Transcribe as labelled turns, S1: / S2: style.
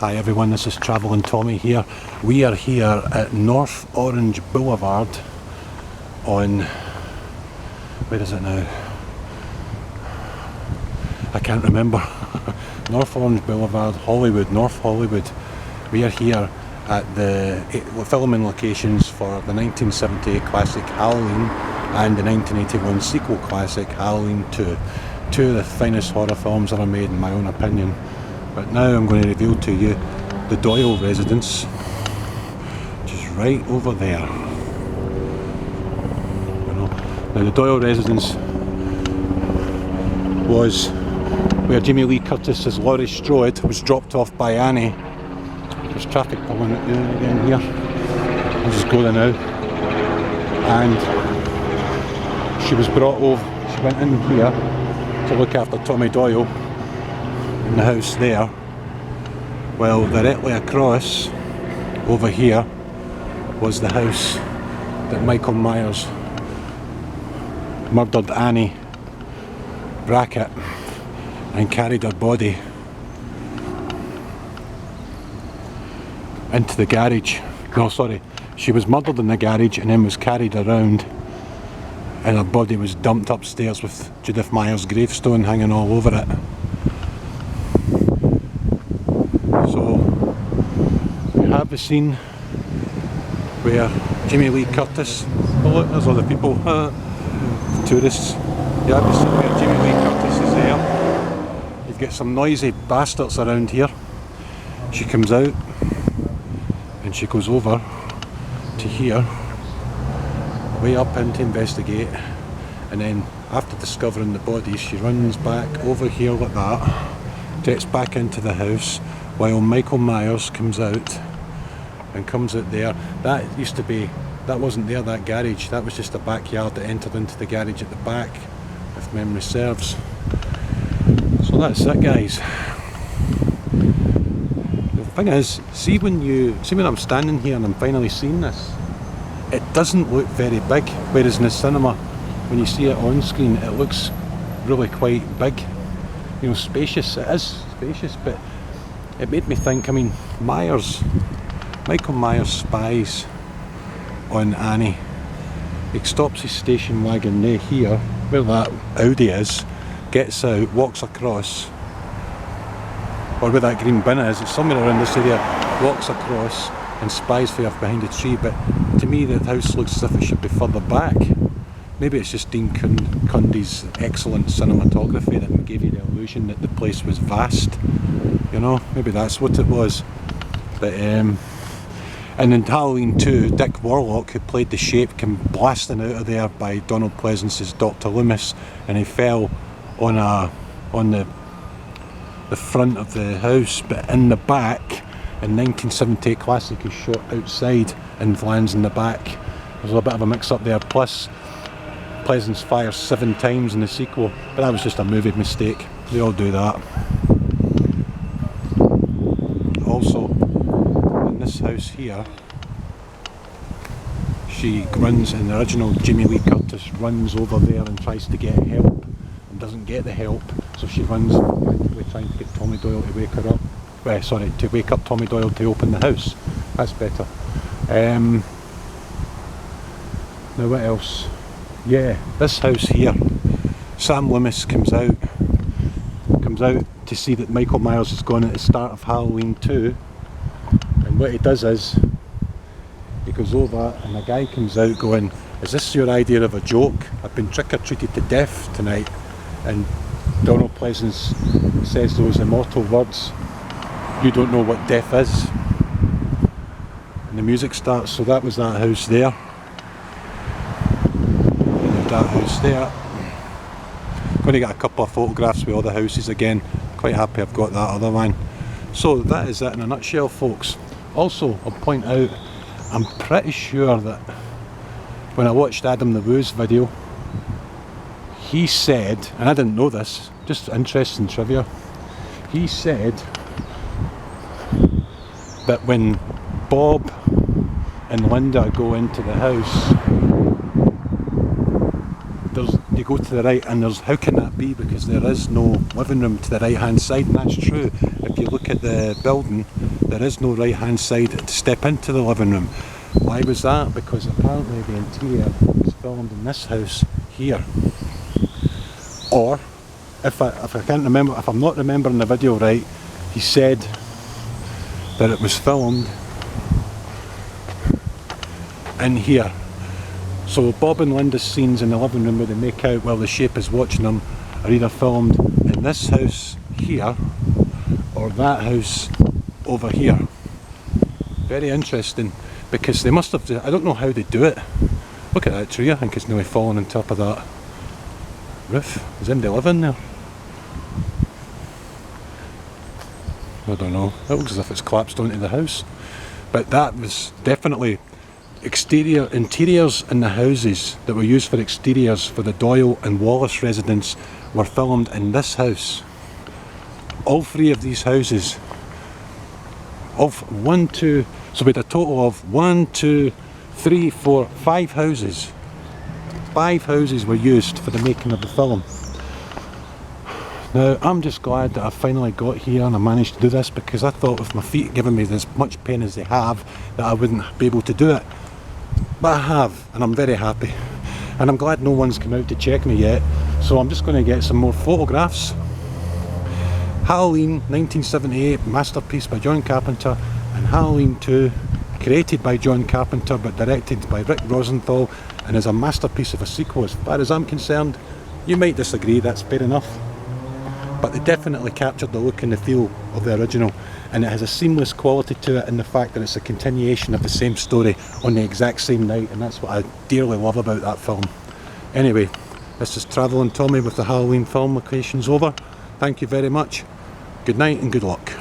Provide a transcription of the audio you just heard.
S1: Hi everyone, this is Travelling Tommy here. We are here at North Orange Boulevard on, where is it now? I can't remember. North Orange Boulevard, Hollywood, North Hollywood. We are here at the filming locations for the 1978 classic Halloween and the 1981 sequel classic Halloween 2. Two of the finest horror films ever made in my own opinion. But now I'm going to reveal to you the Doyle Residence, which is right over there. Now the Doyle Residence was where Jamie Lee Curtis's Laurie Strode was dropped off by Annie. There's traffic pulling it again here. I'll just go there now. And she was brought over, she went in here to look after Tommy Doyle in the house there. Well, directly across over here was the house that Michael Myers murdered Annie Brackett and carried her body into the garage. No, sorry, she was murdered in the garage and then was carried around, and her body was dumped upstairs with Judith Myers' gravestone hanging all over it. So we have the scene where Jamie Lee Curtis, oh look, there's other people, tourists. You have the scene where Jamie Lee Curtis is there. You've got some noisy bastards around here. She comes out and she goes over to here, way up in to investigate, and then after discovering the bodies she runs back over here like that, gets back into the house, while Michael Myers comes out and comes out there. That used to be, that wasn't there, that garage, that was just a backyard that entered into the garage at the back, if memory serves. So that's it guys. The thing is, see when I'm standing here and I'm finally seeing this, it doesn't look very big, whereas in the cinema, when you see it on screen, it looks really quite big. You know, spacious, it is spacious, but it made me think, I mean, Michael Myers spies on Annie. He stops his station wagon near here, where that Audi is, gets out, walks across, or where that green bin is, it's somewhere around this area, walks across and spies for her behind a tree. But to me the house looks as if it should be further back. Maybe it's just Dean Cundy's excellent cinematography that gave you the illusion that the place was vast. You know, maybe that's what it was. But and in Halloween 2, Dick Warlock, who played the Shape, came blasting out of there by Donald Pleasance's Dr. Loomis, and he fell on the front of the house, but in the back. In 1978 classic, is shot outside and lands in the back. There's a bit of a mix-up there. Plus, Pleasance fires 7 times in the sequel, but that was just a movie mistake. They all do that. Also, in this house here, she runs, in the original Jamie Lee Curtis runs over there and tries to get help and doesn't get the help, so she runs trying to get Tommy Doyle to wake her up. To wake up Tommy Doyle to open the house. That's better. Now what else? Yeah, this house here. Sam Loomis comes out to see that Michael Myers has gone at the start of Halloween 2, and what he does is he goes over and a guy comes out going, "Is this your idea of a joke? I've been trick-or-treated to death tonight." And Donald Pleasance says those immortal words, "You don't know what death is." And the music starts. So that was that house there. And that house there. I'm going to get a couple of photographs with all the houses again. Quite happy I've got that other one. So that is it in a nutshell, folks. Also, I'll point out, I'm pretty sure that when I watched Adam the Woo's video, he said, and I didn't know this, just interesting trivia, he said that when Bob and Linda go into the house, they go to the right, and there's, how can that be, because there is no living room to the right hand side, and that's true. If you look at the building, there is no right hand side to step into the living room. Why was that? Because apparently the interior was filmed in this house here. Or, if I can't remember, if I'm not remembering the video right, he said that it was filmed in here. So Bob and Linda's scenes in the living room where they make out while the shape is watching them are either filmed in this house here or that house over here. Very interesting, because they must have, I don't know how they do it. Look at that tree, I think it's nearly falling on top of that roof. Does anybody live in there? I don't know, it looks as if it's collapsed onto the house. But that was definitely interiors in the houses that were used for exteriors for the Doyle and Wallace residence were filmed in this house. All three of these houses, so we had a total of 5 houses. 5 houses were used for the making of the film. Now I'm just glad that I finally got here and I managed to do this, because I thought with my feet giving me as much pain as they have that I wouldn't be able to do it. But I have, and I'm very happy. And I'm glad no one's come out to check me yet, so I'm just going to get some more photographs. Halloween 1978 masterpiece by John Carpenter, and Halloween 2 created by John Carpenter but directed by Rick Rosenthal, and is a masterpiece of a sequel as far as I'm concerned. You might disagree, that's fair enough, but they definitely captured the look and the feel of the original, and it has a seamless quality to it in the fact that it's a continuation of the same story on the exact same night, and that's what I dearly love about that film. Anyway, this is Travelling Tommy with the Halloween film locations over. Thank you very much, good night and good luck.